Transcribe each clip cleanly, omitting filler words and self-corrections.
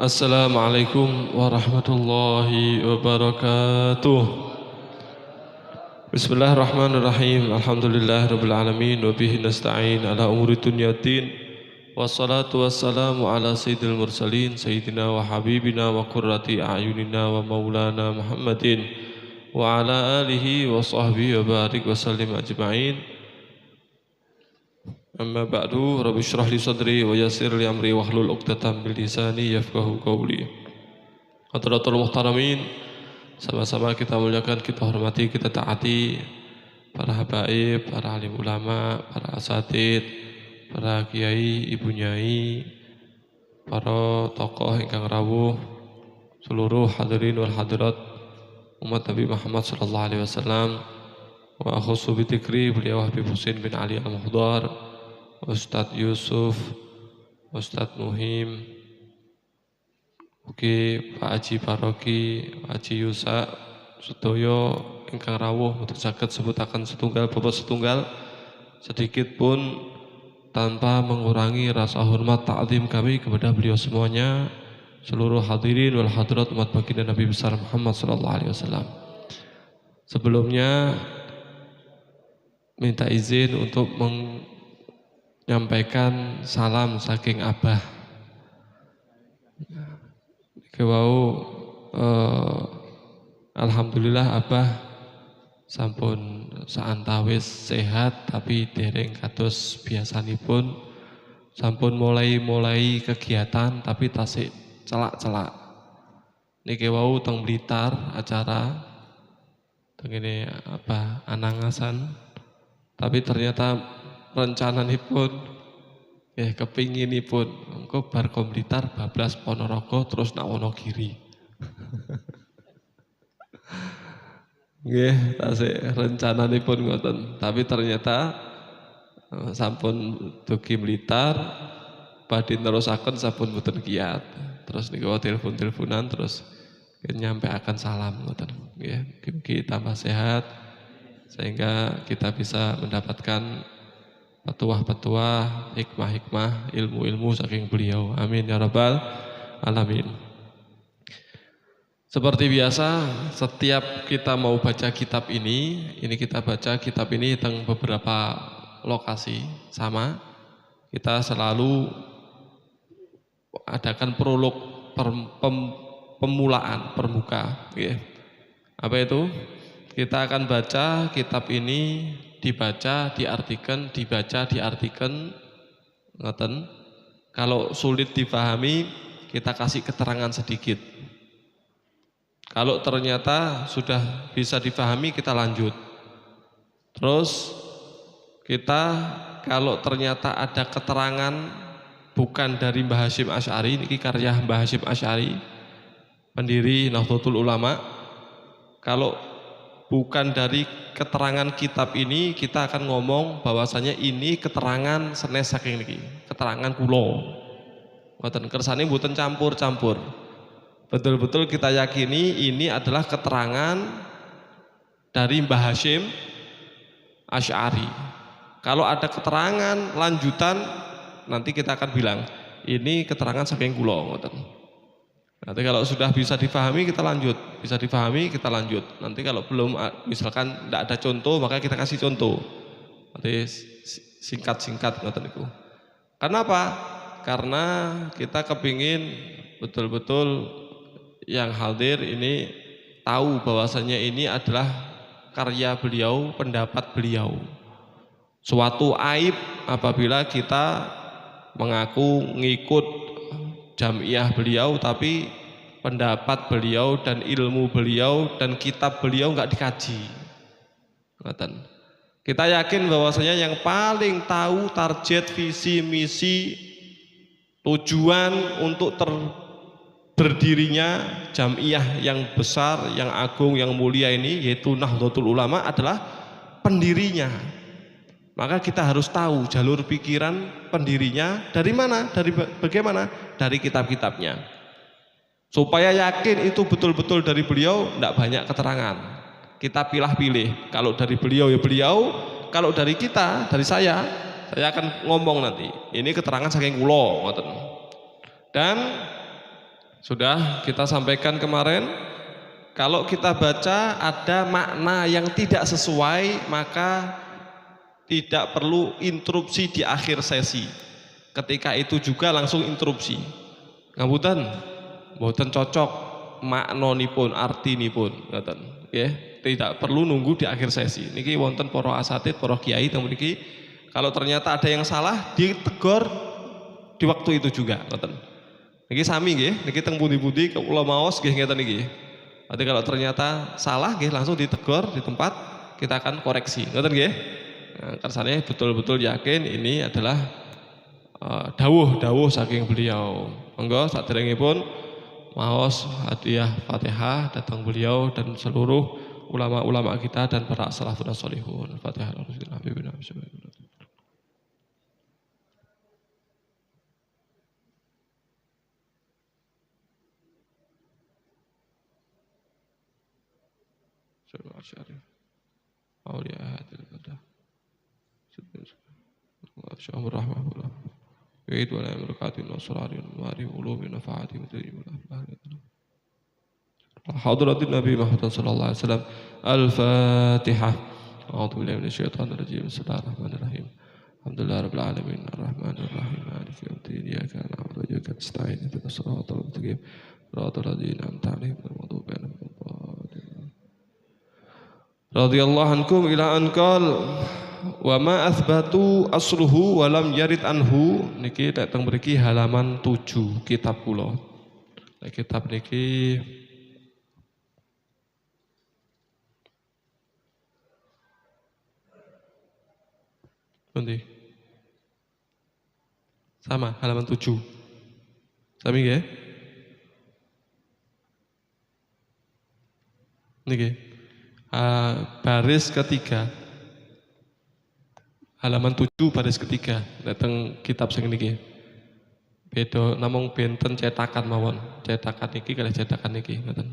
Assalamualaikum warahmatullahi wabarakatuh. Bismillahirrahmanirrahim. Alhamdulillahirabbil alamin wa bihi nasta'in ala umuri dunyaddin. Wassalatu wassalamu ala sayyidil mursalin sayyidina wa habibina wa qurrati a'yunina wa maulana Muhammadin wa ala alihi wa sahbihi wa barik wa sallim ajma'in. Amma ba'du, rabbi syrah li sadri wa yassir li amri wahlul 'uqdatam min lisani yafqahu qawli. Hadratul muhtaramin, sama-sama kita muliakan, kita hormati, kita taati para habaib, para alim ulama, para asatid, para kiai, ibu nyai, para tokoh ingkang rawuh, seluruh hadirin wal hadirat umat Nabi Muhammad sallallahu alaihi wasallam. Wa akhusu bi dzikri beliau Habib Husin bin Ali Al-Muhdar, Ustadz Yusuf, Ustadz Muhim, ugi Pak Haji Paroki, Pak Haji Yusa, sedaya ingkang rawuh untuk saged sebutaken setunggal bapak setunggal, sedikit pun tanpa mengurangi rasa hormat ta'zim kami kepada beliau semuanya, seluruh hadirin wal hadirat umat baginda Nabi besar Muhammad sallallahu alaihi wasallam. Sebelumnya minta izin untuk menyampaikan salam saking Abah. Alhamdulillah Abah sampun saantawis sehat, tapi dereng kados biasanipun sampun mulai kegiatan tapi tasik celak-celak. Niki wau teng Blitar acara tengene apa anangasan, tapi ternyata rencananipun kepinginipun engko bar Blitar bablas Ponorogo terus nak Wonogiri. Nggih, tasik rencananipun ngoten, tapi ternyata sampun dugi Blitar badhe nerusaken sampun mboten kiyat. Terus niku telepon-teleponan terus nyampe akan salam ngoten nggih. Mugi tambah sehat sehingga kita bisa mendapatkan petuah-petuah, hikmah-hikmah, ilmu-ilmu saking beliau. Amin ya rabbal alamin. Seperti biasa, setiap kita mau baca kitab ini kita baca kitab ini teng beberapa lokasi sama. Kita selalu adakan prolog pemulaan, permuka. Apa itu? Kita akan baca kitab ini, dibaca, diartikan, ngoten. Kalau sulit dipahami, kita kasih keterangan sedikit. Kalau ternyata sudah bisa dipahami, kita lanjut. Terus kita kalau ternyata ada keterangan bukan dari Mbah Hasyim Asy'ari, ini karya Mbah Hasyim Asy'ari, pendiri Nahdlatul Ulama. Kalau bukan dari keterangan kitab ini, kita akan ngomong bahwasanya ini keterangan senes saking niki, keterangan kula. Mboten kersane mboten campur-campur. Betul-betul kita yakini ini adalah keterangan dari Mbah Hasyim Asy'ari. Kalau ada keterangan lanjutan nanti kita akan bilang ini keterangan saking kula ngoten. Nanti kalau sudah bisa dipahami kita lanjut, bisa dipahami kita lanjut. Nanti kalau belum, misalkan tidak ada contoh, maka kita kasih contoh. Nanti singkat-singkat ngoten niku. Kenapa? Karena kita kepingin betul-betul yang hadir ini tahu bahwasanya ini adalah karya beliau, pendapat beliau. Suatu aib apabila kita mengaku ngikut jamiah beliau tapi pendapat beliau dan ilmu beliau dan kitab beliau nggak dikaji. Kita yakin bahwasanya yang paling tahu target, visi, misi, tujuan untuk berdirinya jamiah yang besar, yang agung, yang mulia ini yaitu Nahdlatul Ulama adalah pendirinya. Maka kita harus tahu jalur pikiran pendirinya dari mana, dari bagaimana, dari kitab-kitabnya. Supaya yakin itu betul-betul dari beliau, tidak banyak keterangan. Kita pilih-pilih. Kalau dari beliau ya beliau, kalau dari kita, dari saya akan ngomong nanti. Ini keterangan saking kula, ngoten. Dan Sudah kita sampaikan kemarin, kalau kita baca ada makna yang tidak sesuai, maka tidak perlu interupsi di akhir sesi. Ketika itu juga langsung interupsi. Ngapunten, mboten cocok maknanipun, artinipun, ngoten. Nggih, tidak perlu nunggu di akhir sesi. Niki wonten para asatid, para kiai teng mriki, kalau ternyata ada yang salah ditegur di waktu itu juga, ngoten. Niki sami nggih, niki teng pundi-pundi kula maos nggih ngeten niki. Berarti kalau ternyata salah nggih langsung ditegur di tempat, kita akan koreksi. Ngoten nggih? Nah, kersane betul-betul yakin ini adalah dawuh saking beliau. Monggo saderengipun maos hadiah Fatihah datang beliau dan seluruh ulama-ulama kita dan para salafun sholihun. Fatihah Rasulullah Habibina Aulia hadil qadah. Syamur rahmatullah. Wa'id wa la barakatuh nasrani wa ma'ari ulumi nafa'ati wa tayyibul ahli. Hadratin Nabi Muhammad sallallahu alaihi wasallam. Al-Fatihah. A'udzu billahi minasyaitonir rajim. Bismillahirrahmanirrahim. Alhamdulillahirabbil alamin arrahmanir rahim maliki yaumiddin iyyaka na'budu wa iyyaka nasta'in ihdinas siratal mustaqim siratal ladzina an'amta 'alaihim ghairil maghdubi 'alaihim waladdallin. Radhiyallahu ankum ila anqal wa ma athbatu asluhu wa lam yarid anhu. Niki teng mriki halaman 7 kitab kula. Kitab niki pundi? Sama halaman 7. Sami nggih? Niki baris ketiga, halaman 7 baris ketiga, datang kitab sing niki. Beda namung benten cetakan mawon. Cetakan niki kalih cetakan niki, ngoten.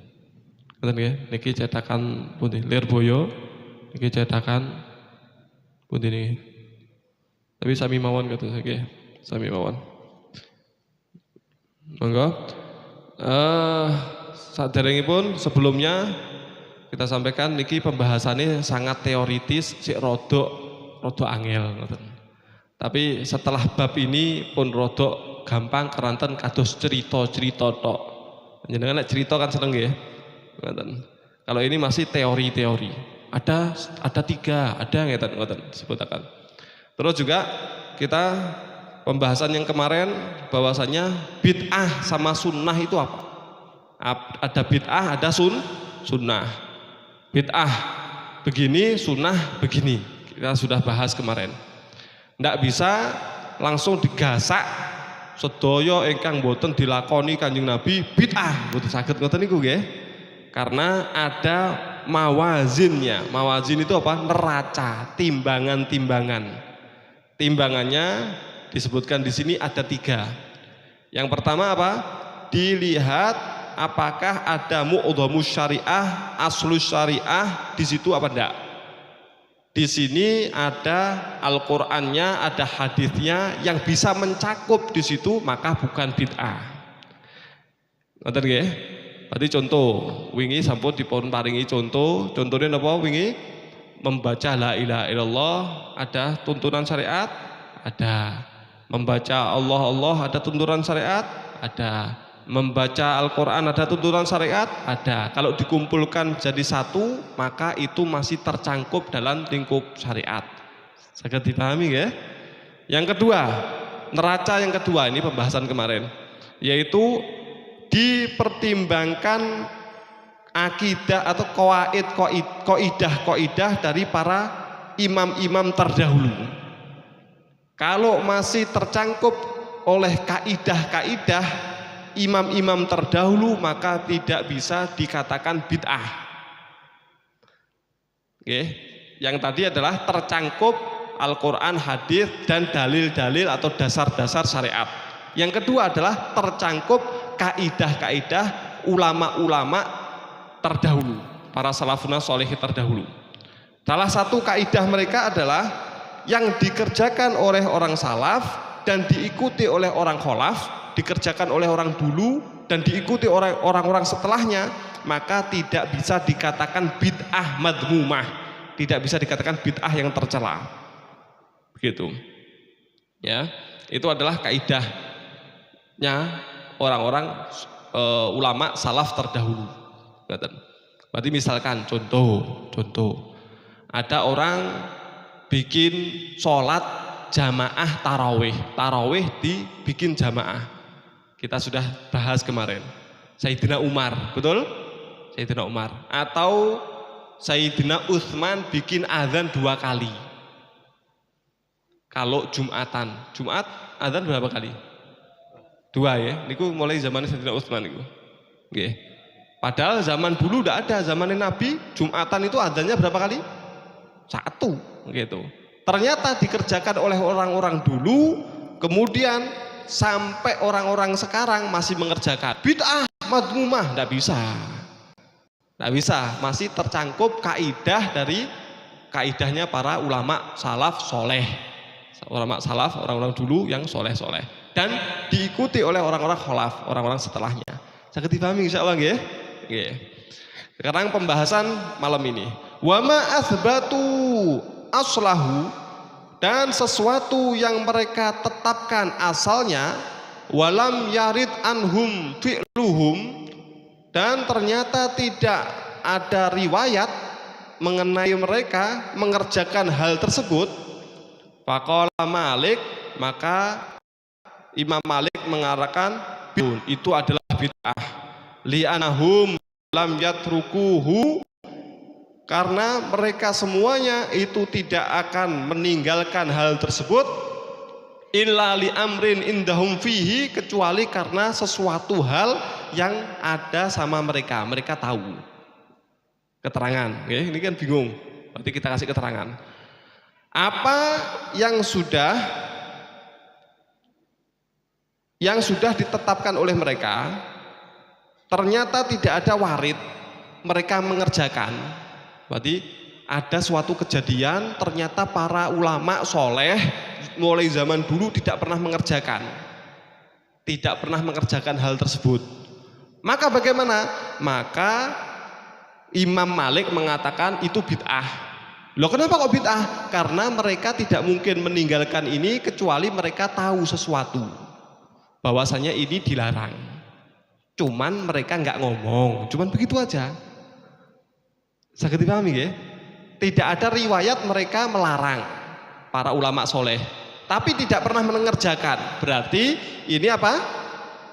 Ngoten nggih, niki cetakan pundi? Lirboyo. Niki cetakan pundi niki? Tapi sami mawon ngoten nggih. Sami mawon. Monggo. Saderengipun sebelumnya kita sampaikan niki pembahasannya sangat teoritis, sik rodok angel ngoten. Tapi setelah bab ini pun rodok gampang keranten kados cerita-cerita tok. Jenengan nek cerita kan seneng nggih. Ngoten. Kalau ini masih teori-teori. Ada 3, ada ngoten disebutaken. Terus juga kita pembahasan yang kemarin bahwasanya bid'ah sama sunnah itu apa? Ada bid'ah, ada sunnah. Bid'ah begini, sunnah begini. Kita sudah bahas kemarin. Ndak bisa langsung digasak sedaya ingkang boten dilakoni Kanjeng Nabi bid'ah. Boten saged ngoten niku nggih. Karena ada mawazinnya. Mawazin itu apa? Neraca, timbangan-timbangan. Timbangannya disebutkan di sini ada 3. Yang pertama apa? Dilihat apakah ada mu'dhamus syariah, aslus syariah di situ apa enggak? Di sini ada Al-Qur'annya, ada hadisnya yang bisa mencakup di situ, maka bukan bid'ah. Ngoten nggih? Berarti contoh, wingi sampun dipun paringi contoh. Contohnya napa wingi? Membaca la ilaha illallah ada tuntunan syariat? Ada. Membaca Allah ada tuntunan syariat? Ada. Membaca Al-Quran ada tuntunan syariat? Ada. Kalau dikumpulkan jadi satu, maka itu masih tercangkup dalam lingkup syariat. Saged dipahami ya? Yang kedua, neraca yang kedua, ini pembahasan kemarin, yaitu dipertimbangkan akidah atau kaidah dari para imam-imam terdahulu. Kalau masih tercangkup oleh kaidah-kaidah imam-imam terdahulu, maka tidak bisa dikatakan bid'ah. Oke, yang tadi adalah tercangkup Al-Quran, hadis dan dalil-dalil atau dasar-dasar syariat. Yang kedua adalah tercangkup kaidah-kaidah ulama-ulama terdahulu, para salafun sholih terdahulu. Salah satu kaidah mereka adalah yang dikerjakan oleh orang salaf dan diikuti oleh orang kholaf, dikerjakan oleh orang dulu, dan diikuti orang-orang setelahnya, maka tidak bisa dikatakan bid'ah madmumah, tidak bisa dikatakan bid'ah yang tercela. Begitu. Ya, itu adalah kaidahnya orang-orang ulama salaf terdahulu. Berarti misalkan contoh, ada orang bikin sholat jamaah tarawih dibikin jamaah. Kita sudah bahas kemarin. Sayyidina Umar, betul? Sayyidina Umar. Atau Sayyidina Utsman bikin azan 2 kali. Kalau Jumat azan berapa kali? 2 ya. Niku mulai zaman Sayyidina Utsman niku. Nggih. Padahal zaman dulu tidak ada, zamannya Nabi Jumatan itu azannya berapa kali? 1 gitu. Ternyata dikerjakan oleh orang-orang dulu, kemudian sampai orang-orang sekarang masih mengerjakan bid'ah madmumah. Tidak bisa, masih tercangkup kaidah dari kaidahnya para ulama salaf soleh, orang-orang dulu yang soleh dan diikuti oleh orang-orang khalaf, orang-orang setelahnya. Saged dipahami insyaallah nggih. Sekarang pembahasan malam ini, wa ma athbatu aslahu, dan sesuatu yang mereka tetapkan asalnya, walam yarid anhum fi'luhum, dan ternyata tidak ada riwayat mengenai mereka mengerjakan hal tersebut. Faqala Malik, maka Imam Malik mengatakan itu adalah bid'ah, li'anahum lam yatrukuhu, karena mereka semuanya itu tidak akan meninggalkan hal tersebut illa li amrin indahum fihi, kecuali karena sesuatu hal yang ada sama mereka tahu. Keterangan, oke? Ini kan bingung, berarti kita kasih keterangan. Apa yang sudah ditetapkan oleh mereka, ternyata tidak ada warid mereka mengerjakan. Berarti ada suatu kejadian, ternyata para ulama soleh mulai zaman dulu tidak pernah mengerjakan hal tersebut. Maka bagaimana? Maka Imam Malik mengatakan itu bid'ah. Loh, kenapa kok bid'ah? Karena mereka tidak mungkin meninggalkan ini kecuali mereka tahu sesuatu bahwasanya ini dilarang. Cuman mereka nggak ngomong, cuman begitu aja. Saged dipahami ya? Tidak ada riwayat mereka melarang, para ulama soleh, tapi tidak pernah mengerjakan. Berarti ini apa?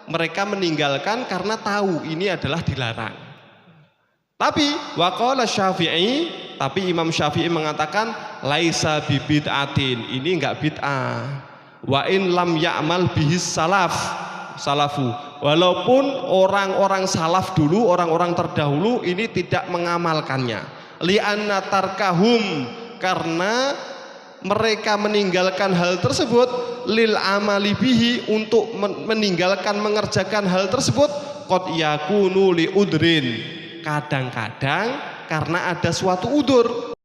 Mereka meninggalkan karena tahu ini adalah dilarang. Tapi waqala Syafi'i, tapi Imam Syafi'i mengatakan laisa bibid'atin, ini enggak bid'ah. Wa in lam ya'mal bihis salafu, walaupun orang-orang salaf dulu, orang-orang terdahulu ini tidak mengamalkannya. Li'anna tarkahum, karena mereka meninggalkan hal tersebut, lil amali bihi, untuk meninggalkan mengerjakan hal tersebut, qad yakunu li udrin, kadang-kadang karena ada suatu udur,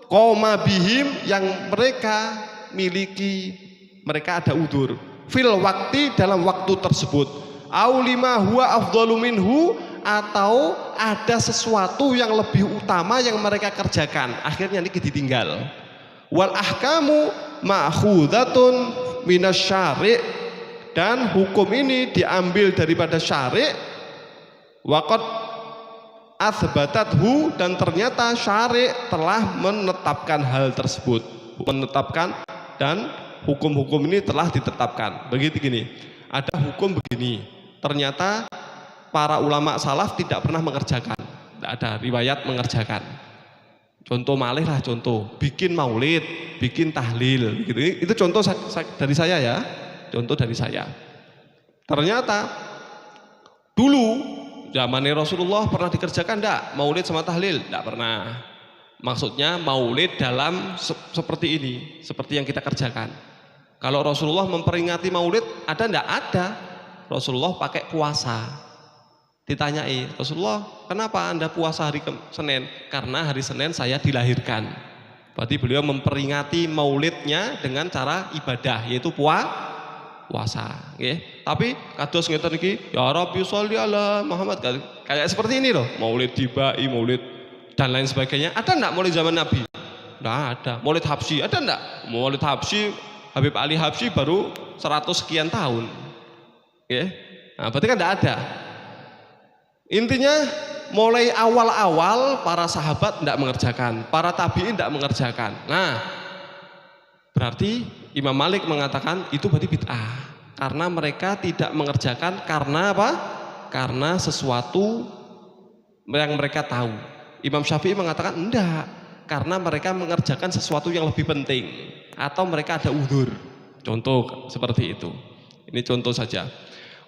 qoma bihim, yang mereka miliki, mereka ada udur fil waktu, dalam waktu tersebut, au lima huwa afdalu minhu, atau ada sesuatu yang lebih utama yang mereka kerjakan, akhirnya ini ditinggal. Wal ahkamu ma'khudatun minasyari', dan hukum ini diambil daripada syari', waqad athbatathu, dan ternyata syari' telah menetapkan hal tersebut, dan hukum-hukum ini telah ditetapkan. Begitu gini, ada hukum begini, ternyata para ulama salaf tidak pernah mengerjakan, tidak ada riwayat mengerjakan. Contoh malih lah, contoh bikin maulid, bikin tahlil, gitu. Itu contoh dari saya ya, contoh dari saya. Ternyata dulu zamannya Rasulullah pernah dikerjakan enggak maulid sama tahlil? Enggak pernah. Maksudnya maulid dalam seperti ini, seperti yang kita kerjakan. Kalau Rasulullah memperingati maulid, ada enggak? Ada. Rasulullah pakai puasa. Ditanyai, Rasulullah, kenapa Anda puasa hari Senin? Karena hari Senin saya dilahirkan. Berarti beliau memperingati maulidnya dengan cara ibadah, yaitu puasa. Tapi kados ngeten iki, ya Rabbi sholli ala Muhammad. Kayak seperti ini loh, Maulid Tibai, Maulid dan lain sebagainya. Ada enggak Maulid zaman Nabi? Enggak ada. Maulid Habsyi ada enggak? Maulid Habsyi, Habib Ali Habsyi baru 100 sekian tahun. Oke. Nah, berarti kan enggak ada. Intinya mulai awal-awal para sahabat enggak mengerjakan, para tabi'in enggak mengerjakan. Nah, berarti Imam Malik mengatakan itu berarti bid'ah. Karena mereka tidak mengerjakan karena apa? Karena sesuatu yang mereka tahu. Imam Syafi'i mengatakan enggak, karena mereka mengerjakan sesuatu yang lebih penting atau mereka ada uzur. Contoh seperti itu. Ini contoh saja.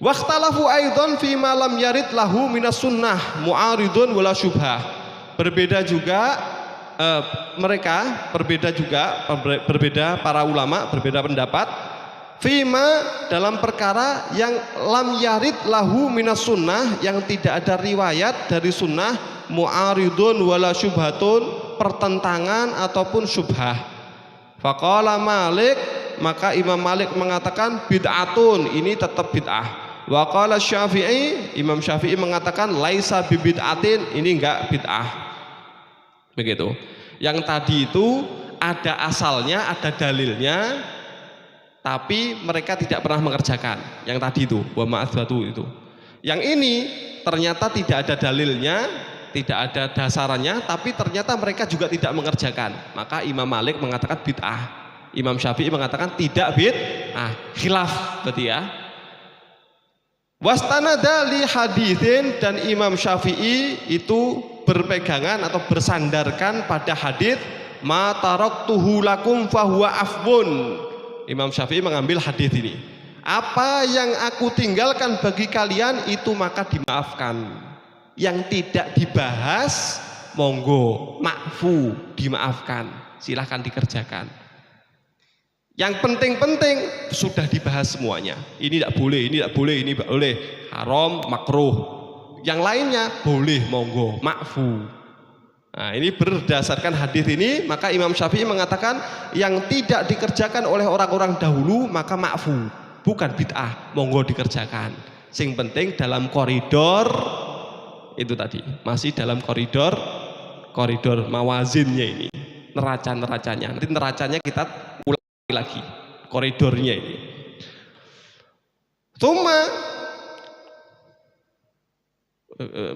Waqtalafu aidan fi ma lam yarid lahu minas sunnah mu'aridun wala syubhah. Berbeda juga berbeda para ulama, berbeda pendapat fima dalam perkara yang lam yarid lahu minas sunnah, yang tidak ada riwayat dari sunnah, mu'aridun wala syubhatun, pertentangan ataupun syubhah. Faqala Malik, maka Imam Malik mengatakan bid'atun, ini tetap bid'ah. Wa qala Syafi'i, Imam Syafi'i mengatakan laisa bibid'atin, ini enggak bid'ah. Begitu. Yang tadi itu ada asalnya, ada dalilnya, tapi mereka tidak pernah mengerjakan. Yang tadi itu, wa ma'adzbatu itu. Yang ini ternyata tidak ada dalilnya, tidak ada dasarannya, tapi ternyata mereka juga tidak mengerjakan. Maka Imam Malik mengatakan bid'ah. Imam Syafi'i mengatakan tidak bid'ah. Khilaf berarti ya. Wastanada li haditsin, dan Imam Syafi'i itu berpegangan atau bersandarkan pada hadits ma taraktuhu lakum fahuwa afwun. Imam Syafi'i mengambil hadis ini. Apa yang aku tinggalkan bagi kalian itu maka dimaafkan. Yang tidak dibahas monggo, makfu, dimaafkan. Silahkan dikerjakan. Yang penting-penting sudah dibahas semuanya. Ini tidak boleh, ini tidak boleh, ini boleh. Haram, makruh. Yang lainnya boleh, monggo, makfu. Nah, ini berdasarkan hadis ini, maka Imam Syafi'i mengatakan yang tidak dikerjakan oleh orang-orang dahulu maka ma'fu, bukan bid'ah, monggo dikerjakan. Sing penting dalam koridor itu tadi, masih dalam koridor mawazinnya ini, neraca-neracanya. Nanti neracanya kita ulangi lagi, koridornya ini. Tsumma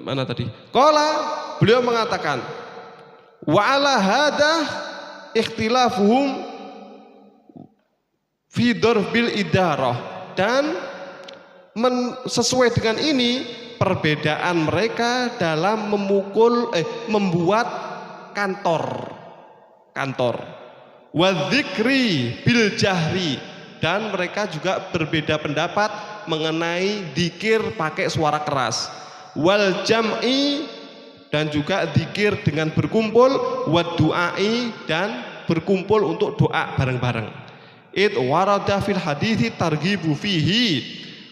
mana tadi? Qala, beliau mengatakan wa ala hada ikhtilafuhum fi darbil idarah, dan sesuai dengan ini perbedaan mereka dalam membuat kantor wa dzikri bil jahri, dan mereka juga berbeda pendapat mengenai dzikir pakai suara keras, wal jam'i, dan juga dzikir dengan berkumpul, wad du'ai, dan berkumpul untuk doa bareng-bareng. It warada fil hadithi targhibu fihi,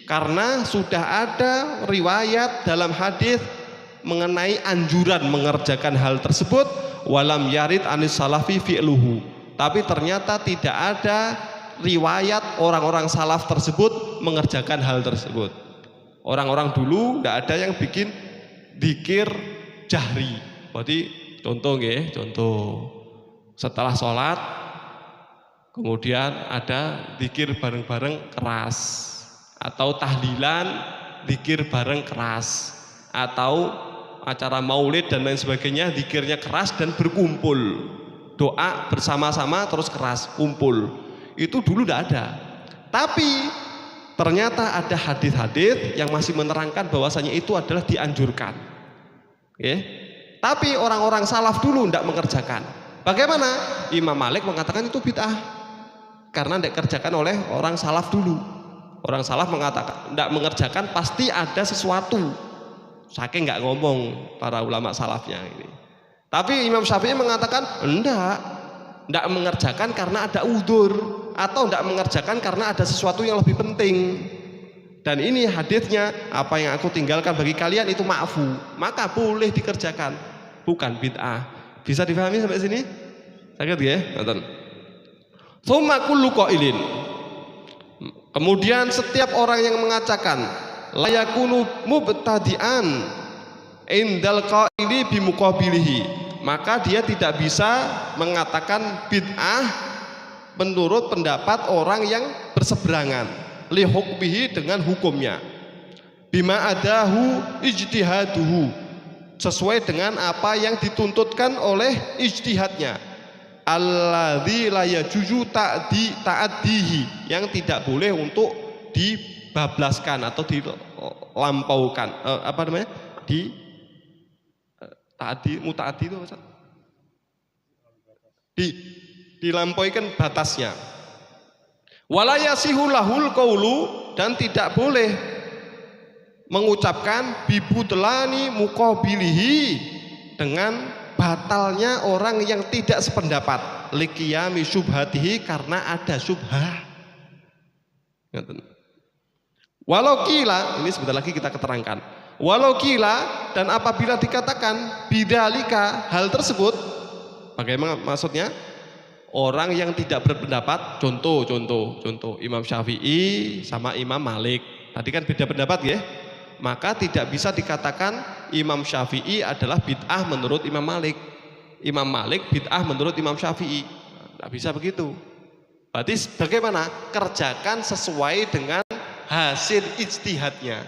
karena sudah ada riwayat dalam hadis mengenai anjuran mengerjakan hal tersebut, walam yarid anis salafi fi'luhu, tapi ternyata tidak ada riwayat orang-orang salaf tersebut mengerjakan hal tersebut. Orang-orang dulu tidak ada yang bikin dzikir jahri. Berarti contoh nggih, contoh setelah sholat kemudian ada dzikir bareng-bareng keras, atau tahlilan dzikir bareng keras, atau acara maulid dan lain sebagainya dzikirnya keras dan berkumpul, doa bersama-sama terus keras kumpul. Itu dulu tidak ada. Tapi ternyata ada hadis-hadis yang masih menerangkan bahwasanya itu adalah dianjurkan. Tapi orang-orang salaf dulu tidak mengerjakan. Bagaimana? Imam Malik mengatakan itu bid'ah karena tidak dikerjakan oleh orang salaf dulu. Orang salaf mengatakan tidak mengerjakan pasti ada sesuatu. Saking nggak ngomong para ulama salafnya ini. Tapi Imam Syafi'i mengatakan tidak mengerjakan karena ada udzur, atau tidak mengerjakan karena ada sesuatu yang lebih penting. Dan ini hadisnya, apa yang aku tinggalkan bagi kalian itu ma'fu, maka boleh dikerjakan, bukan bid'ah. Bisa difahami sampai sini? Sakit ya? Nonton. Tsumma kullu qailin, Kemudian setiap orang yang mengatakan la yakunu mubtadi'an indal qaili bimuqabilihi, maka dia tidak bisa mengatakan bid'ah menurut pendapat orang yang berseberangan li hukmihi dengan hukumnya, bima adahu ijtihaduhu, sesuai dengan apa yang dituntutkan oleh ijtihadnya, alladzi la yajuzu ta'addihi, yang tidak boleh untuk dibablaskan atau dilampaukan, apa namanya, di ta'addi, muta'addi itu apa? Dilampaukan batasnya. Wala yasihu lahul qaulu, dan tidak boleh mengucapkan bibutlani muqabilihi, dengan batalnya orang yang tidak sependapat, liqiyami syubhatihi, karena ada syubhah. Walau kila, ini sebentar lagi kita keterangkan. Walau kila, dan apabila dikatakan bidzalika, hal tersebut, bagaimana maksudnya? Orang yang tidak berpendapat, contoh Imam Syafi'i sama Imam Malik, tadi kan beda pendapat ya, maka tidak bisa dikatakan Imam Syafi'i adalah bid'ah menurut Imam Malik, Imam Malik bid'ah menurut Imam Syafi'i. Tidak bisa begitu. Berarti bagaimana? Kerjakan sesuai dengan hasil ijtihadnya.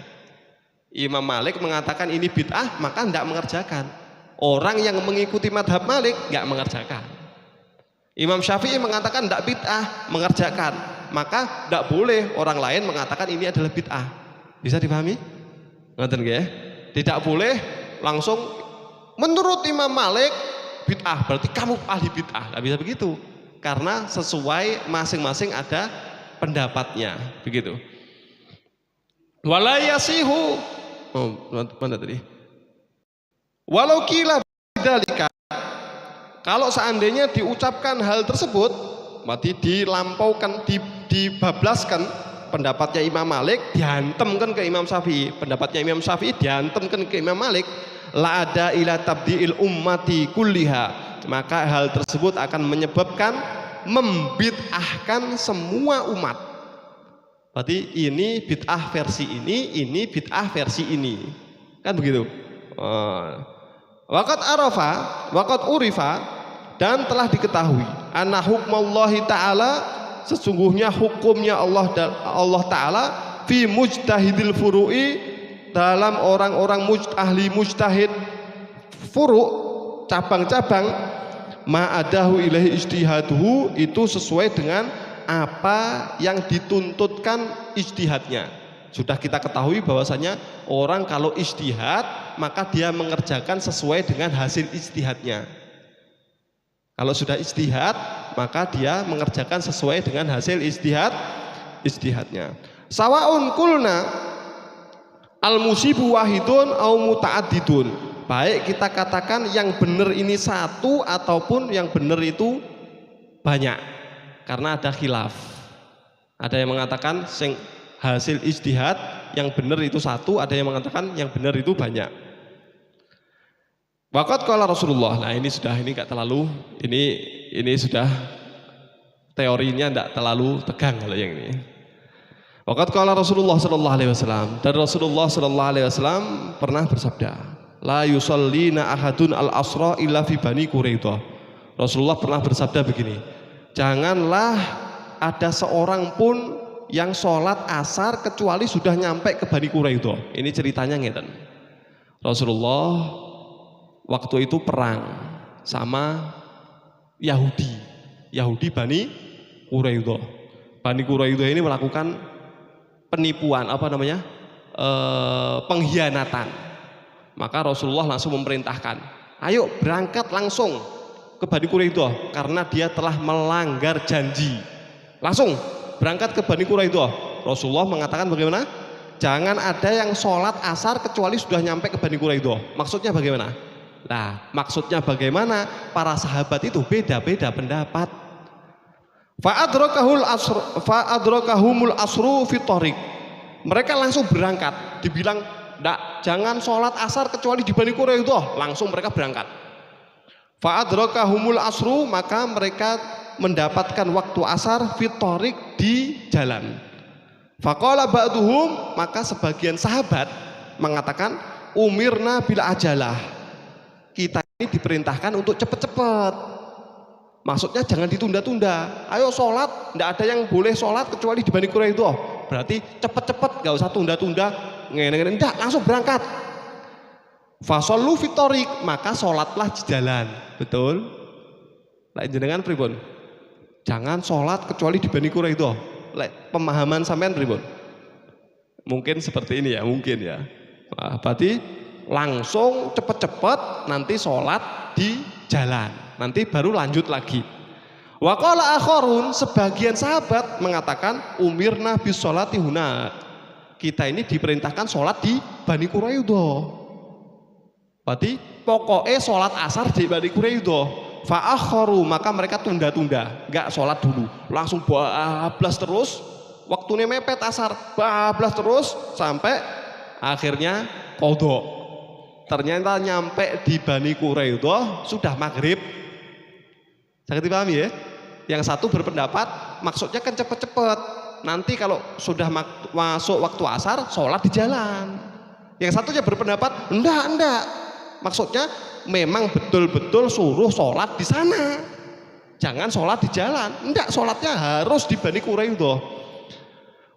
Imam Malik mengatakan ini bid'ah, maka tidak mengerjakan. Orang yang mengikuti madhab Malik nggak mengerjakan. Imam Syafi'i mengatakan tidak bid'ah, mengerjakan, maka tidak boleh orang lain mengatakan ini adalah bid'ah. Bisa dipahami? Ngerti ya? Tidak boleh langsung menurut Imam Malik bid'ah, berarti kamu ahli bid'ah. Tidak bisa begitu, karena sesuai masing-masing ada pendapatnya, begitu. Walayasihu, mana tadi? Walau kila bidzalika, kalau seandainya diucapkan hal tersebut, berarti dilampaukan, dibablaskan pendapatnya Imam Malik, dihantamkan ke Imam Syafi'i, pendapatnya Imam Syafi'i dihantamkan ke Imam Malik, la ada ila tabdi'il ummati kulliha, maka hal tersebut akan menyebabkan membid'ahkan semua umat. Berarti ini bid'ah versi ini bid'ah versi ini, kan begitu. Waqad arafa, waqad urifa, dan telah diketahui anna hukmallahi ta'ala, sesungguhnya hukumnya Allah Ta'ala fi mujtahidil furu'i, dalam orang-orang ahli mujtahid furu', cabang-cabang, ma'adahu ilahi ijtihaduhu, itu sesuai dengan apa yang dituntutkan ijtihadnya. Sudah kita ketahui bahwasanya orang kalau ijtihad maka dia mengerjakan sesuai dengan hasil ijtihadnya. Kalau sudah ijtihad maka dia mengerjakan sesuai dengan hasil ijtihadnya. Sawaun kulna al-musibu wahidun au muta'addidun, baik kita katakan yang benar ini satu ataupun yang benar itu banyak, karena ada khilaf. Ada yang mengatakan hasil ijtihad yang benar itu satu, ada yang mengatakan yang benar itu banyak. Waqat qala Rasulullah. Nah ini enggak terlalu, ini sudah teorinya enggak terlalu tegang kalau yang ini. Waqat qala Rasulullah sallallahu alaihi wasallam, dan Rasulullah sallallahu alaihi wasallam pernah bersabda, la yusallina ahadun al-asra illa fi bani Quraidah. Rasulullah pernah bersabda begini, janganlah ada seorang pun yang sholat asar kecuali sudah nyampe ke Bani Quraidah. Ini ceritanya ngeten. Rasulullah waktu itu perang sama Yahudi Bani Quraidah. Bani Quraidah ini melakukan penipuan, pengkhianatan. Maka Rasulullah langsung memerintahkan, ayo berangkat langsung ke Bani Quraidah karena dia telah melanggar janji. Langsung berangkat ke Bani Quraidah. Rasulullah mengatakan bagaimana? Jangan ada yang sholat asar kecuali sudah nyampe ke Bani Quraidah. Maksudnya bagaimana? Nah, maksudnya bagaimana? Para sahabat itu beda-beda pendapat. Fa'adrakahumul asru fi thariq. Mereka langsung berangkat. Dibilang, "Ndak, jangan sholat asar kecuali di Bani Quraidah." Langsung mereka berangkat. Fa'adrakahumul asru, maka mereka mendapatkan waktu asar fi thariq, di jalan. Faqala ba'duhum, maka sebagian sahabat mengatakan umirna bil ajalah. Kita ini diperintahkan untuk cepat-cepat. Maksudnya jangan ditunda-tunda. Ayo sholat, tidak ada yang boleh sholat kecuali di Bani Quraidah. Berarti cepat-cepat, gak usah tunda-tunda. Ngene-ngene, enggak, langsung berangkat. Fasollu fitorik, maka sholatlah di jalan. Betul? Lain jenengan pripun? Jangan sholat kecuali di Bani Quraidah. Pemahaman sampean pripun? Mungkin seperti ini ya, mungkin ya. Nah, berarti langsung cepet-cepet nanti sholat di jalan. Nanti baru lanjut lagi. Wa qala akharun, sebagian sahabat mengatakan umirna bis sholati huna. Kita ini diperintahkan sholat di Bani Quraidah. Berarti pokoknya sholat asar di Bani Quraidah. Fa'akharu, maka mereka tunda-tunda, enggak sholat dulu, langsung bablas terus, waktunya mepet asar, bablas terus sampai akhirnya qadha. Ternyata nyampe di Bani Quraidah sudah maghrib. Saya dipahami ya? Yang satu berpendapat maksudnya kan cepet-cepet, nanti kalau sudah masuk waktu asar sholat di jalan. Yang satunya berpendapat enggak, maksudnya memang betul-betul suruh sholat di sana, jangan sholat di jalan. Enggak, sholatnya harus di Bani Quraidah.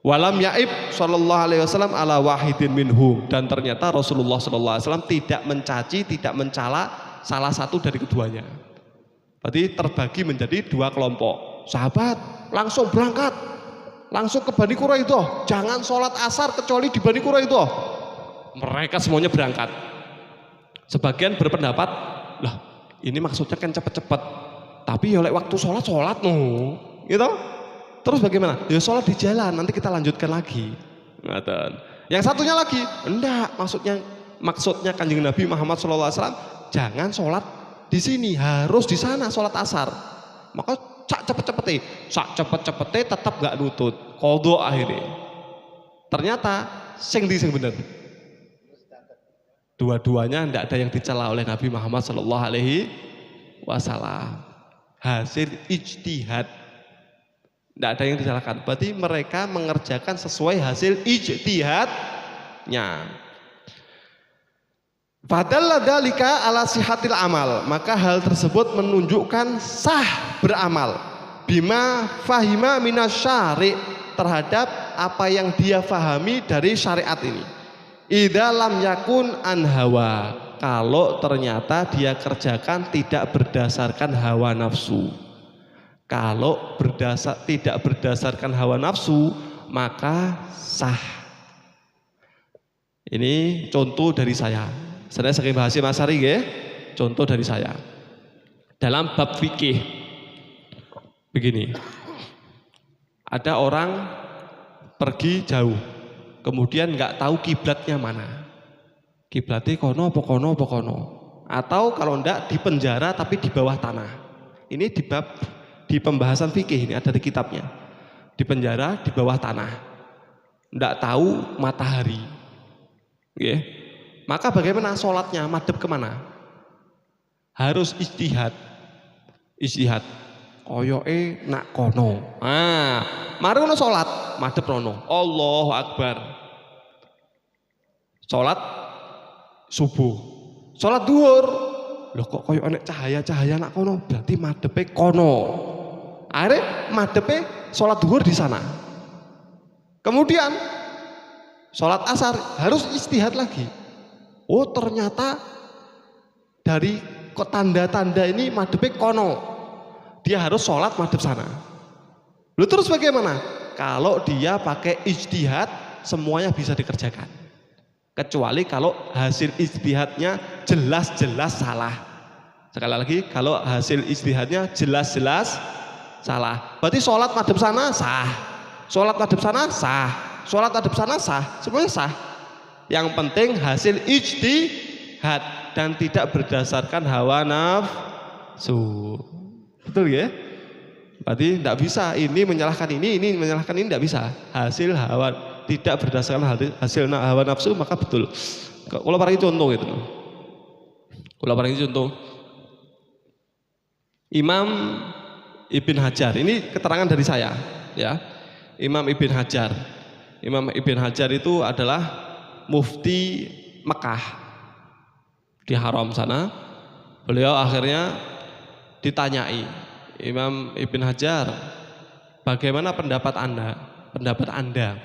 Walam yaib sallallahu alaihi wasallam ala wahidin minhum, dan ternyata Rasulullah sallallahu alaihi wasallam tidak mencaci, tidak mencela salah satu dari keduanya. Berarti terbagi menjadi dua kelompok. Sahabat langsung berangkat, langsung ke Bani Quraidah, jangan sholat asar kecuali di Bani Quraidah. Mereka semuanya berangkat. Sebagian berpendapat, lah ini maksudnya kan cepet-cepet, tapi ya oleh waktu sholat gitu. Terus bagaimana? Ya sholat di jalan, nanti kita lanjutkan lagi. Yang satunya lagi, enggak, maksudnya Kanjeng Nabi Muhammad SAW jangan sholat di sini, harus di sana sholat asar. Maka sak cepet-cepetnya tetap gak nutut, qadha akhirnya. Ternyata sing bener. Dua-duanya tidak ada yang dicela oleh Nabi Muhammad Sallallahu Alaihi Wasallam. Hasil ijtihad, tidak ada yang disalahkan. Berarti mereka mengerjakan sesuai hasil ijtihadnya. Fadalla dzalika ala sihatil amal, maka hal tersebut menunjukkan sah beramal. Bima fahima minasyari', terhadap apa yang dia fahami dari syariat ini. Idza lam yakun an hawa, kalau ternyata dia kerjakan tidak berdasarkan hawa nafsu. Kalau tidak berdasarkan hawa nafsu, maka sah. Ini contoh dari saya. Saya sering bahas Mas Ari ya. Contoh dari saya. Dalam bab fikih begini. Ada orang pergi jauh, kemudian nggak tahu kiblatnya mana. Kiblatnya kono apa kono apa kono. Atau kalau enggak di penjara tapi di bawah tanah. Ini di pembahasan fikih ini ada di kitabnya. Di penjara di bawah tanah. Enggak tahu matahari. Ya. Maka bagaimana sholatnya? Madhep kemana? Harus ijtihad. Ijtihad. Koyoke nak kono. Mari ono sholat, madhep rono. Allahu Akbar. Sholat subuh. Sholat duhur. Loh kok koyo enek cahaya-cahaya nak kono, berarti madhepe kono. Akhirnya madhepe sholat duhur di sana. Kemudian sholat asar harus ijtihad lagi. Oh ternyata dari tanda-tanda ini madhepe kono. Dia harus sholat madhep sana. Lalu terus bagaimana? Kalau dia pakai ijtihad, semuanya bisa dikerjakan. Kecuali kalau hasil ijtihadnya jelas-jelas salah. Sekali lagi, kalau hasil ijtihadnya jelas-jelas salah. Berarti sholat madhep sana sah. Sholat madhep sana sah. Sholat madhep sana sah. Semuanya sah. Yang penting hasil ijtihad dan tidak berdasarkan hawa nafsu. Betul ya? Berarti tidak bisa ini menyalahkan ini menyalahkan ini, tidak bisa. Hasil hawa, tidak berdasarkan hasil hawa nafsu, maka betul. Kalau paling contoh gitu. Kalau paling contoh Imam Ibn Hajar, ini keterangan dari saya ya. Imam Ibn Hajar Imam Ibn Hajar itu adalah mufti Mekah di Haram sana. Beliau akhirnya ditanyai, Imam Ibn Hajar, bagaimana pendapat Anda? Pendapat Anda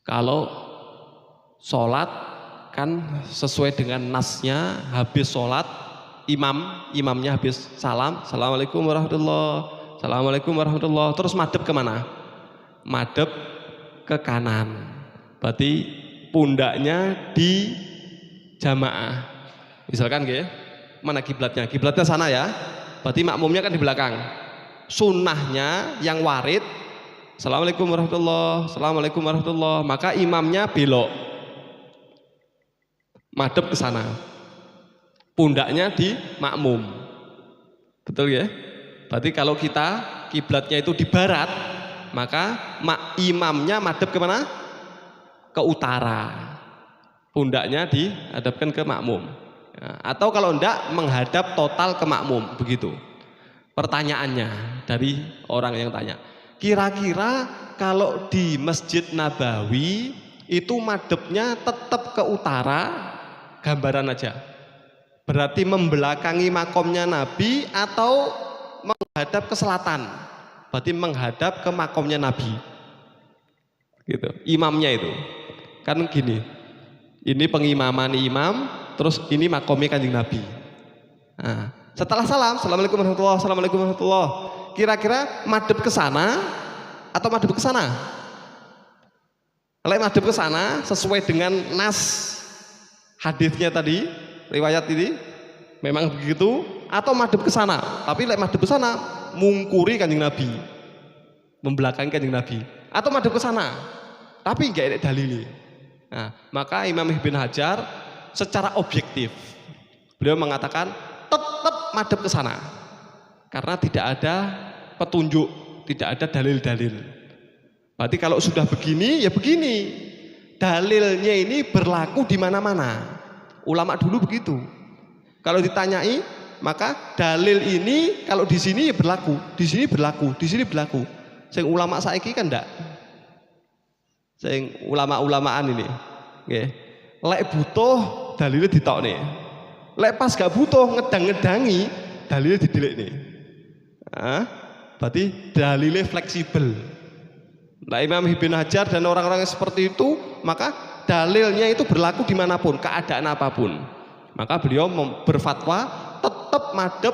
kalau sholat kan sesuai dengan nasnya, habis sholat imamnya habis salam, assalamualaikum warahmatullah, assalamualaikum warahmatullah, terus madep kemana? Madep ke kanan, berarti pundaknya di jamaah. Misalkan gitu, mana kiblatnya? Kiblatnya sana ya, berarti makmumnya kan di belakang. Sunnahnya yang warid, assalamualaikum warahmatullah, assalamualaikum warahmatullah, maka imamnya belok, madep ke sana, pundaknya di makmum. Betul ya? Berarti kalau kita kiblatnya itu di barat, maka imamnya madep kemana? Ke utara, pundaknya dihadapkan ke makmum. Atau kalau enggak menghadap total ke makmum, begitu. Pertanyaannya dari orang yang tanya, kira-kira kalau di Masjid Nabawi itu madepnya tetap ke utara, gambaran aja, berarti membelakangi makomnya Nabi atau menghadap ke selatan, berarti menghadap ke makomnya Nabi gitu. Imamnya itu kan gini, ini pengimaman imam, terus ini makomnya Kanjeng Nabi. Nah, setelah salam, assalamualaikum warahmatullah, assalamualaikum warahmatullah, kira-kira madep ke sana atau madep ke sana? Kalau madep ke sana sesuai dengan nas hadisnya tadi, riwayat ini memang begitu, atau madep ke sana, tapi lek madep ke sana mungkuri Kanjeng Nabi, membelakangi Kanjeng Nabi, atau madep ke sana tapi enggak ada dalilnya. Nah, maka Imam Ibn Hajar secara objektif beliau mengatakan tetap madep ke sana karena tidak ada petunjuk, tidak ada dalil-dalil. Berarti kalau sudah begini ya begini, dalilnya ini berlaku di mana-mana. Ulama dulu begitu. Kalau ditanyai, maka dalil ini kalau di sini ya berlaku, di sini berlaku, di sini berlaku. Sing ulama saiki kan enggak. Sing ulama-ulamaan ini, nggih. Lek butuh dalilnya ditokne. Lek pas gak butuh ngedang-ngedangi dalilnya didelikne. Berarti dalilnya fleksibel. Nah, Imam Ibn Hajar dan orang-orang yang seperti itu, maka dalilnya itu berlaku dimanapun, keadaan apapun. Maka beliau berfatwa tetap madep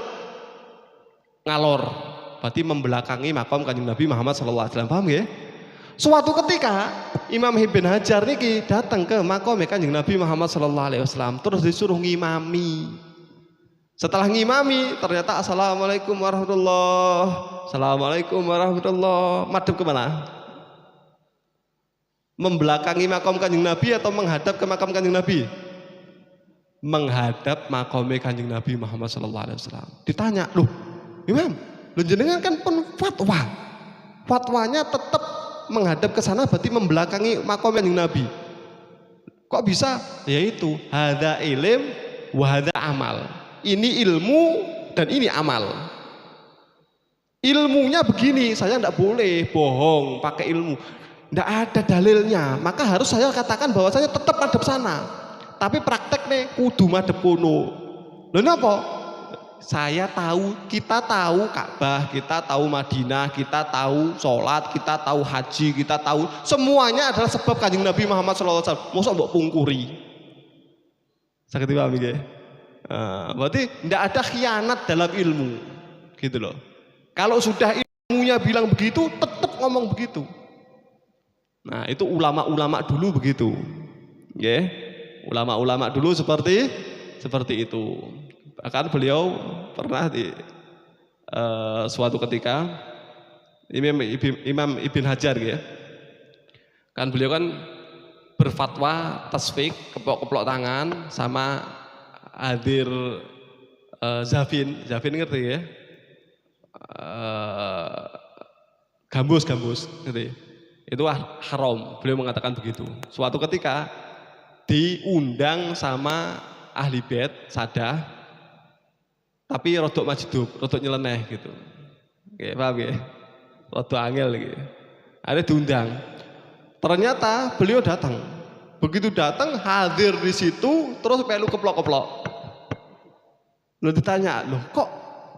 ngalor, berarti membelakangi makom Kanjeng Nabi Muhammad SAW. Paham ya? Suatu ketika Imam Ibn Hajar niki datang ke makom Kanjeng Nabi Muhammad SAW, terus disuruh ngimami. Setelah ngimami ternyata assalamualaikum warahmatullah, assalamualaikum warahmatullah, madep kemana? Membelakangi makom Kanjeng Nabi atau menghadap ke makam Kanjeng Nabi? Menghadap makom Kanjeng Nabi Muhammad SAW. Ditanya, loh Imam, lu jenengan kan pun fatwa, fatwanya tetap menghadap ke sana berarti membelakangi makom Kanjeng Nabi. Kok bisa? Yaitu hadza ilm wa hadza amal. Ini ilmu dan ini amal. Ilmunya begini, saya tidak boleh bohong pakai ilmu. Tidak ada dalilnya, maka harus saya katakan bahwa saya tetap madhep sana. Tapi praktek nih kudu madhep kono. Lho napa? Saya tahu, kita tahu Ka'bah, kita tahu Madinah, kita tahu sholat, kita tahu haji, kita tahu semuanya adalah sebab Kanjeng Nabi Muhammad SAW. Mosok mbok pungkuri. Sakit paham ya? Berarti tidak ada khianat dalam ilmu, gitu loh. Kalau sudah ilmunya bilang begitu, tetap ngomong begitu. Nah, itu ulama-ulama dulu begitu. Ya, ulama-ulama dulu seperti itu. Bahkan beliau pernah di suatu ketika Imam Ibn Hajar ya. Kan beliau kan berfatwa tasfik, keplok-keplok tangan sama hadir Zafin ngerti ya? Gambus ngerti. Itu haram, beliau mengatakan begitu. Suatu ketika diundang sama ahli bait sadah, tapi rodok majdub, rodok nyeleneh gitu. Oke, paham ya? Rodok angel gitu. Ada diundang. Ternyata beliau datang. Begitu datang hadir di situ terus melu keplok-keplok. Lo ditanya, loh kok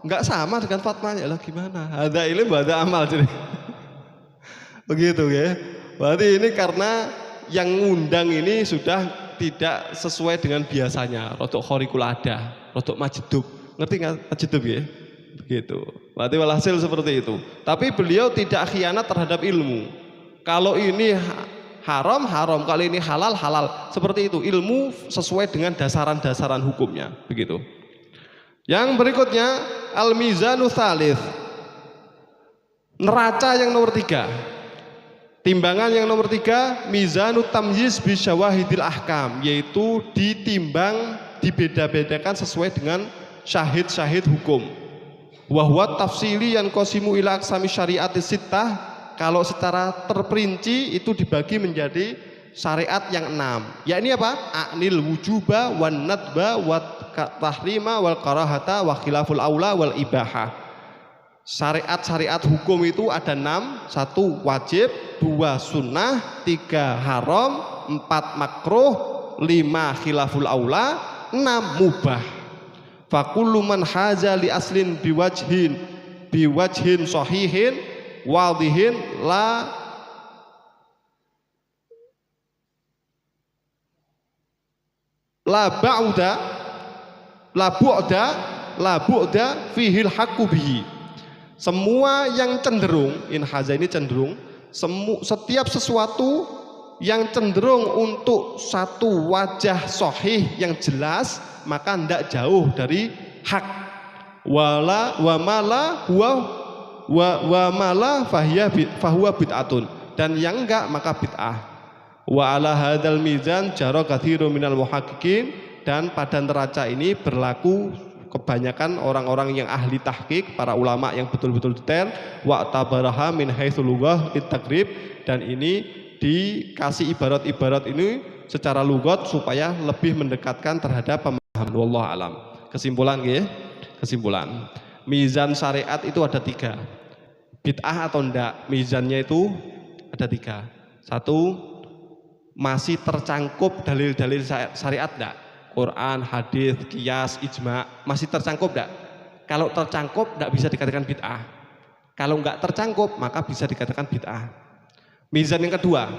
nggak sama dengan fatwanya? Lah gimana? Ada ilmu ada amal jadi. Begitu ya. Berarti ini karena yang ngundang ini sudah tidak sesuai dengan biasanya. Rodok khorikul ada, rodok majedub. Ngerti nggak majedub ya? Begitu. Berarti walhasil seperti itu. Tapi beliau tidak khianat terhadap ilmu. Kalau ini haram, haram. Kalau ini halal, halal. Seperti itu. Ilmu sesuai dengan dasaran-dasaran hukumnya. Begitu. Yang berikutnya al-mizanu tsalits. Neraca yang nomor 3. Timbangan yang nomor 3, mizanu tamyiz bi syawahidil ahkam, yaitu ditimbang, dibeda-bedakan sesuai dengan syahid-syahid hukum. Wa huwa tafsili yang qasimu ila aqsami syariatis sittah, kalau secara terperinci itu dibagi menjadi syariat yang 6. Yakni apa? A'nil wujuba wan nadba wat tahrima wal karahata wa khilaful aula wal ibahah. Syariat-syariat hukum itu ada 6. 1 wajib, 2 sunnah, 3 haram, 4 makruh, 5 khilaful aula, 6 mubah. Fakullu man haza li aslin biwajhin sahihin wadihin la bu'da fihil haqqu bihi. Semua yang cenderung, inhaza ini cenderung, setiap sesuatu yang cenderung untuk satu wajah sahih yang jelas, maka tidak jauh dari hak. Wa mala fahuwa bid'atun, dan yang enggak maka bid'ah. Wa ala hadzal mizan jara katsirun minal muhaqqiqin, dan pada neraca ini berlaku kebanyakan orang-orang yang ahli tahqiq, para ulama yang betul-betul detail. Wa tabaraha min haitsul lughah litakrib, dan ini dikasih ibarat-ibarat ini secara lughat supaya lebih mendekatkan terhadap pemahaman. Wallahu alam. Kesimpulan nggih, kesimpulan. Mizan syariat itu ada 3. Bid'ah atau enggak, mizannya itu ada 3. 1, masih tercangkup dalil-dalil syariat enggak? Quran, hadis, qiyas, ijma, masih tercangkup enggak? Kalau tercangkup enggak bisa dikatakan bid'ah. Kalau enggak tercangkup maka bisa dikatakan bid'ah. Mizan yang kedua,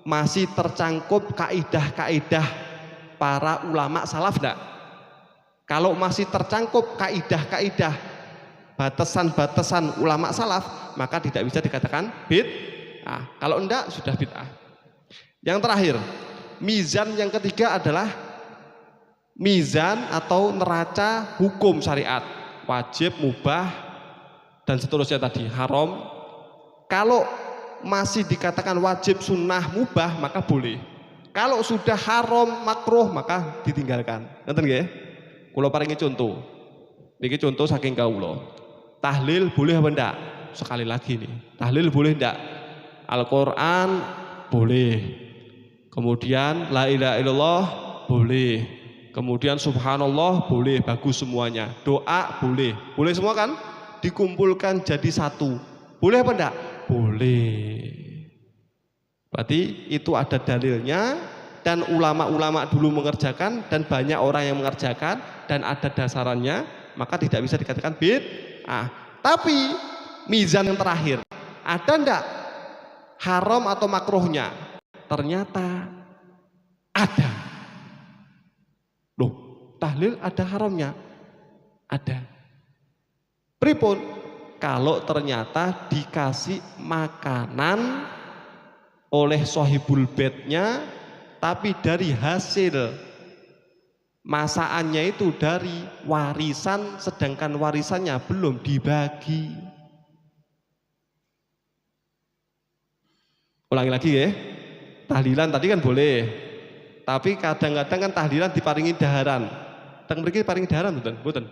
masih tercangkup kaidah-kaidah para ulama salaf enggak? Kalau masih tercangkup kaidah-kaidah batasan-batasan ulama salaf, maka tidak bisa dikatakan bid'ah. Kalau enggak sudah bid'ah. Yang terakhir, mizan yang ketiga adalah mizan atau neraca hukum syariat, wajib, mubah, dan seterusnya tadi, haram. Kalau masih dikatakan wajib, sunnah, mubah, maka boleh. Kalau sudah haram, makruh, maka ditinggalkan. Ngerti nggih? Kula paringi contoh. Niki contoh saking kawula. Tahlil boleh apa enggak? Sekali lagi nih, tahlil boleh enggak? Al-Quran boleh. Kemudian la ilaha illallah boleh. Kemudian subhanallah boleh, bagus semuanya. Doa boleh. Boleh semua kan? Dikumpulkan jadi satu. Boleh apa enggak? Boleh. Berarti itu ada dalilnya, dan ulama-ulama dulu mengerjakan, dan banyak orang yang mengerjakan, dan ada dasarannya, maka tidak bisa dikatakan bid'ah. Tapi mizan yang terakhir, ada enggak haram atau makruhnya? Ternyata ada. Loh, tahlil ada haramnya? Ada. Pripun? Kalau ternyata dikasih makanan oleh sahibul baitnya, tapi dari hasil masakannya itu dari warisan, sedangkan warisannya belum dibagi. Ulangi lagi ya. Tahlilan tadi kan boleh, tapi kadang-kadang kan tahlilan diparingi daharan. Teng mriki paringi daharan mboten?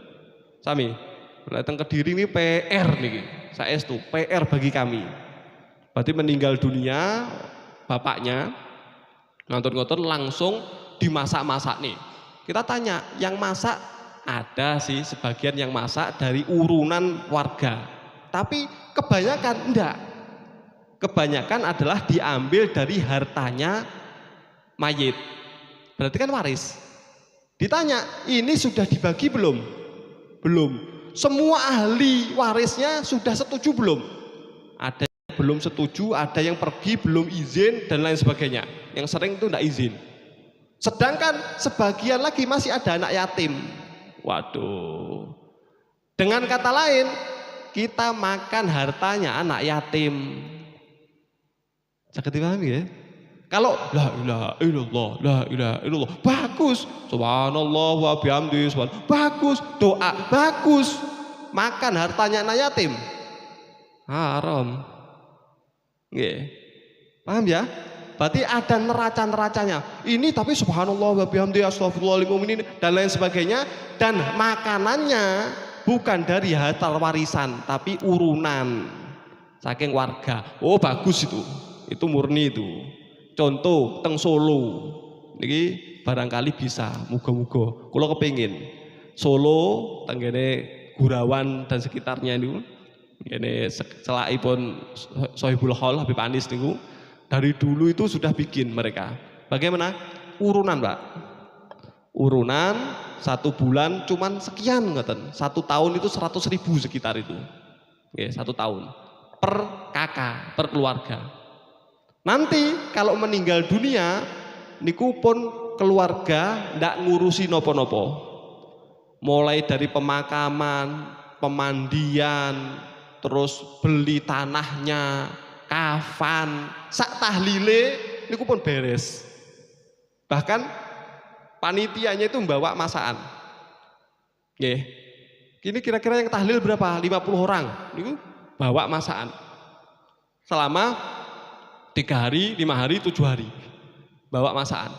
Sami. Teng Kediri ini PR niki. Saestu PR bagi kami. Berarti meninggal dunia bapaknya, ngonton-ngonton langsung dimasak-masak nih. Kita tanya, yang masak ada sih sebagian yang masak dari urunan warga, tapi kebanyakan enggak. kebanyakan adalah diambil dari hartanya mayit. Berarti kan waris. Ditanya, ini sudah dibagi belum? Belum. Semua ahli warisnya sudah setuju belum? Ada yang belum setuju, ada yang pergi belum izin dan lain sebagainya. Yang sering itu tidak izin. Sedangkan sebagian lagi masih ada anak yatim. Waduh. Dengan kata lain, kita makan hartanya anak yatim. Sakit dipahami ya? Kalau la ilaha illallah, bagus. Subhanallah wa bihamdi, bagus. Doa bagus. Makan hartanya anak yatim haram. Nggih. Paham ya? Berarti ada neraca-neracanya. Ini tapi subhanallah wa bihamdi, astagfirullahaladzim dan lain sebagainya, dan makanannya bukan dari harta warisan tapi urunan saking warga. Oh bagus itu murni itu. Contoh teng Solo niki barangkali bisa, muga-muga kula kepengin Solo tenggene Gurawan dan sekitarnya niku ngene celakipun Sohibul Haul Habib Anis niku dari dulu itu sudah bikin mereka. Bagaimana? Urunan, Pak. Urunan 1 bulan cuman sekian ngoten. 1 tahun itu 100.000 sekitar itu. Oke, 1 tahun per kakak, per keluarga. Nanti kalau meninggal dunia niku pun keluarga ndak ngurusi nopo-nopo. Mulai dari pemakaman, pemandian, terus beli tanahnya, kafan, sak tahlile niku pun beres. Bahkan panitianya itu membawa masakan. Nggih. Ini kira-kira yang tahlil berapa? 50 orang. Niku bawa masakan. Selama 3 hari, 5 hari, 7 hari. Bawa masakan.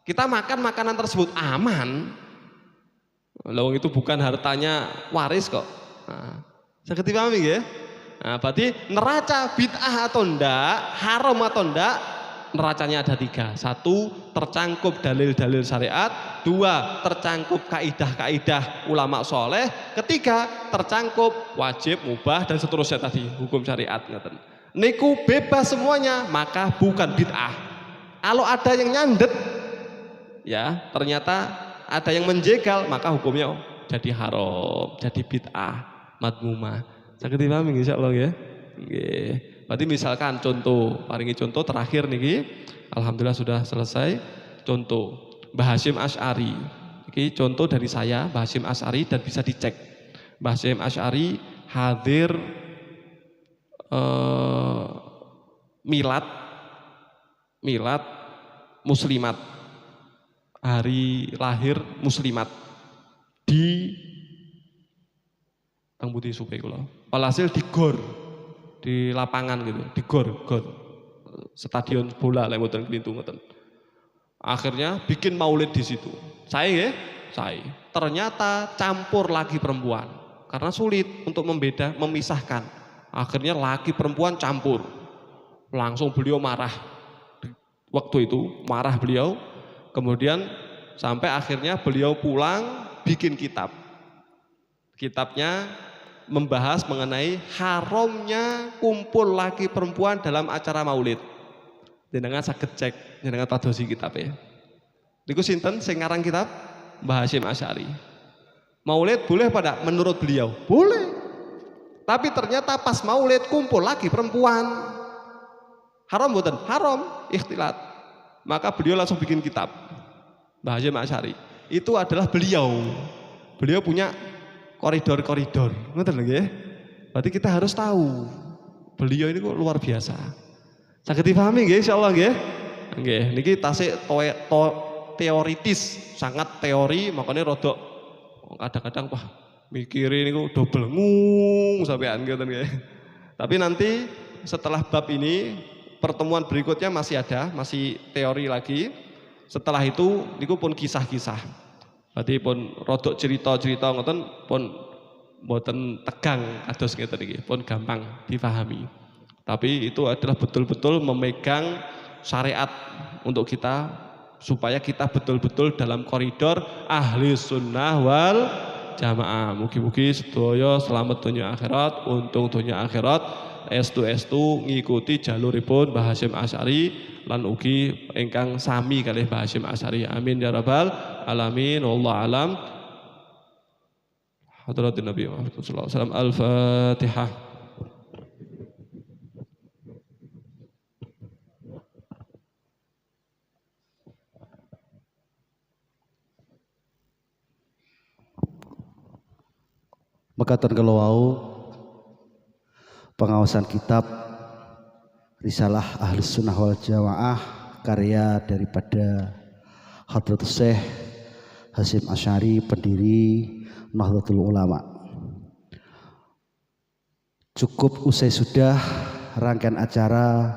Kita makan makanan tersebut aman. Lawang itu bukan hartanya waris kok. Nah, saya pahami ya? Nah, berarti neraca bid'ah atau enggak, haram atau enggak, neracanya ada 3. 1, tercangkup dalil-dalil syariat. 2, tercangkup kaidah-kaidah ulama soleh. 3, tercangkup wajib, mubah dan seterusnya tadi hukum syariat. Niku bebas semuanya, maka bukan bid'ah. Kalau ada yang nyandet, ya ternyata ada yang menjegal, maka hukumnya jadi haram, jadi bid'ah, madmumah. Saged dipahami insyaallah ya. Nggih. Berarti misalkan contoh, paringi contoh terakhir niki, alhamdulillah sudah selesai. Contoh Mbah Hasyim Asy'ari. Iki contoh dari saya, Mbah Hasyim Asy'ari, dan bisa dicek. Mbah Hasyim Asy'ari hadir milad muslimat, hari lahir muslimat di Tang Putih Supaya kula. Walhasil di gor, di lapangan gitu, di gor stadion bola lek mboten klintu ngoten. Akhirnya bikin maulid di situ. Saya ternyata campur laki perempuan karena sulit untuk memisahkan. Akhirnya laki perempuan campur. Langsung beliau marah. Waktu itu marah beliau. Kemudian sampai akhirnya beliau pulang bikin kitab. Kitabnya membahas mengenai haramnya kumpul laki perempuan dalam acara maulid. Jenengan saged cek, jenengan tadosi kitabnya. Niku sinten sing ngarang kitab? Mbah Hasyim Asy'ari. Maulid boleh pada menurut beliau? Boleh. Tapi ternyata pas maulid kumpul laki perempuan. Haram mboten? Haram, ikhtilat. Maka beliau langsung bikin kitab. Mbah Hasyim Asy'ari. Itu adalah beliau. Beliau punya koridor-koridor. Ngoten lho nggih. Berarti kita harus tahu. Beliau ini kok luar biasa. Saged dipahami nggih insyaallah nggih. Nggih, niki tasik teoritis, sangat teori, makanya rodok kadang-kadang wah mikirin niku double ngung sampean ngoten nggih. Tapi nanti setelah bab ini pertemuan berikutnya masih ada, masih teori lagi. Setelah itu niku pun kisah-kisah. Berarti pun rodok cerita-cerita ngoten pun mboten tegang kados ngeten iki, pun gampang dipahami. Tapi itu adalah betul-betul memegang syariat untuk kita supaya kita betul-betul dalam koridor ahli sunnah wal jamaah. Mugi-mugi sedaya selamat dunia akhirat, untung dunia akhirat. estu ngikuti jaluripun Mbah Hasyim Asy'ari lan ugi ingkang sami kalih Mbah Hasyim Asy'ari. Amin ya rabbal alamin. Wallahu alam. Hadratin Nabi Muhammad sallallahu alaihi wasallam. Al-Fatihah. Mekaten kula wau pengawasan kitab Risalah Ahlus Sunnah wal Jamaah karya daripada Hadratus Syekh Hasyim Asy'ari, pendiri Nahdlatul Ulama. Cukup usai sudah rangkaian acara